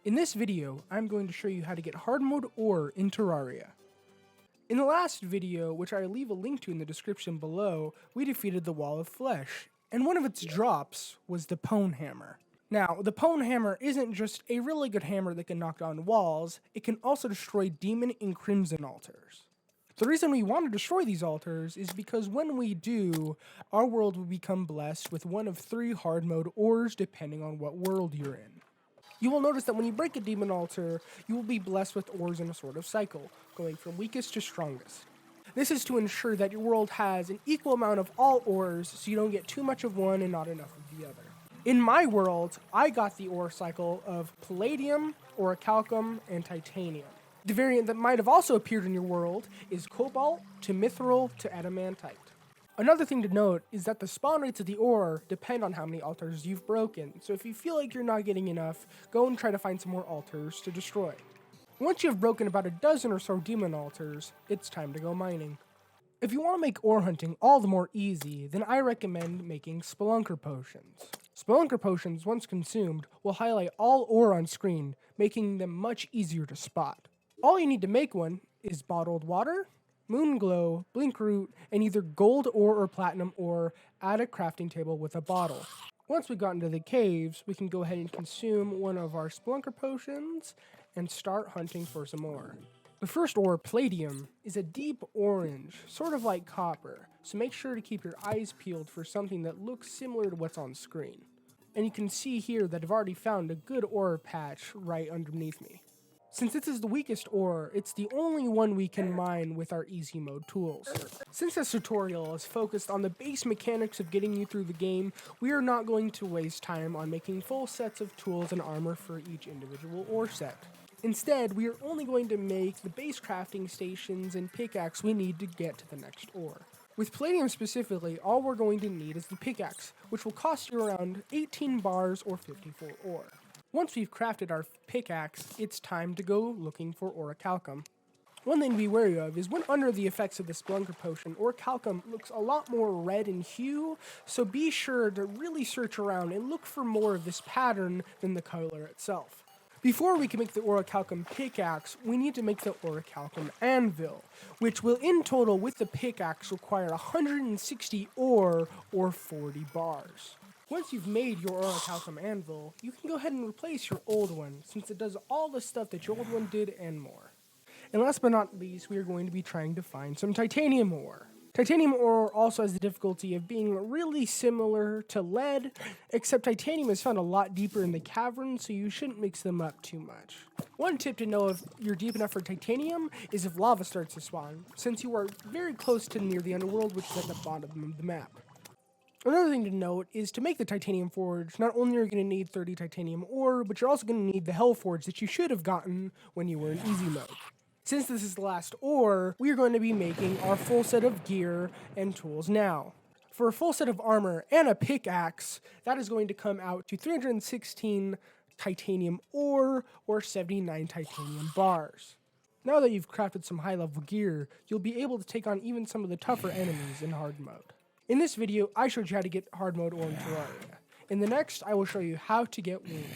In this video, I'm going to show you how to get Hardmode Ore in Terraria. In the last video, which I leave a link to in the description below, we defeated the Wall of Flesh, and one of its drops was the Pwn Hammer. Now, the Pwn Hammer isn't just a really good hammer that can knock down walls, it can also destroy demon and crimson altars. The reason we want to destroy these altars is because when we do, our world will become blessed with one of 3 Hardmode Ores depending on what world you're in. You will notice that when you break a demon altar, you will be blessed with ores in a sort of cycle, going from weakest to strongest. This is to ensure that your world has an equal amount of all ores, so you don't get too much of one and not enough of the other. In my world, I got the ore cycle of Palladium, Orichalcum, and Titanium. The variant that might have also appeared in your world is Cobalt to Mithril to Adamantite. Another thing to note is that the spawn rates of the ore depend on how many altars you've broken, so if you feel like you're not getting enough, go and try to find some more altars to destroy. Once you have broken about a dozen or so demon altars, it's time to go mining. If you want to make ore hunting all the more easy, then I recommend making Spelunker Potions. Spelunker Potions, once consumed, will highlight all ore on screen, making them much easier to spot. All you need to make one is bottled water, moon glow, blink root, and either gold ore or platinum ore at a crafting table with a bottle. Once we got into the caves, we can go ahead and consume one of our Spelunker Potions and start hunting for some ore. The first ore, Palladium, is a deep orange, sort of like copper, so make sure to keep your eyes peeled for something that looks similar to what's on screen. And you can see here that I've already found a good ore patch right underneath me. Since this is the weakest ore, it's the only one we can mine with our easy mode tools. Since this tutorial is focused on the base mechanics of getting you through the game, we are not going to waste time on making full sets of tools and armor for each individual ore set. Instead, we are only going to make the base crafting stations and pickaxe we need to get to the next ore. With Palladium specifically, all we're going to need is the pickaxe, which will cost you around 18 bars or 54 ore. Once we've crafted our pickaxe, it's time to go looking for Orichalcum. One thing to be wary of is when under the effects of the Spelunker Potion, Orichalcum looks a lot more red in hue, so be sure to really search around and look for more of this pattern than the color itself. Before we can make the Orichalcum pickaxe, we need to make the Orichalcum anvil, which will in total with the pickaxe require 160 ore or 40 bars. Once you've made your Orichalcum anvil, you can go ahead and replace your old one, since it does all the stuff that your old one did and more. And last but not least, we are going to be trying to find some titanium ore. Titanium ore also has the difficulty of being really similar to lead, except titanium is found a lot deeper in the cavern, so you shouldn't mix them up too much. One tip to know if you're deep enough for titanium is if lava starts to spawn, since you are very close to near the underworld, which is at the bottom of the map. Another thing to note is to make the titanium forge, not only are you going to need 30 titanium ore, but you're also going to need the hell forge that you should have gotten when you were in easy mode. Since this is the last ore, we are going to be making our full set of gear and tools now. For a full set of armor and a pickaxe, that is going to come out to 316 titanium ore or 79 titanium bars. Now that you've crafted some high-level gear, you'll be able to take on even some of the tougher enemies in hard mode. In this video, I showed you how to get Hardmode Ore in Terraria. In the next, I will show you how to get wings.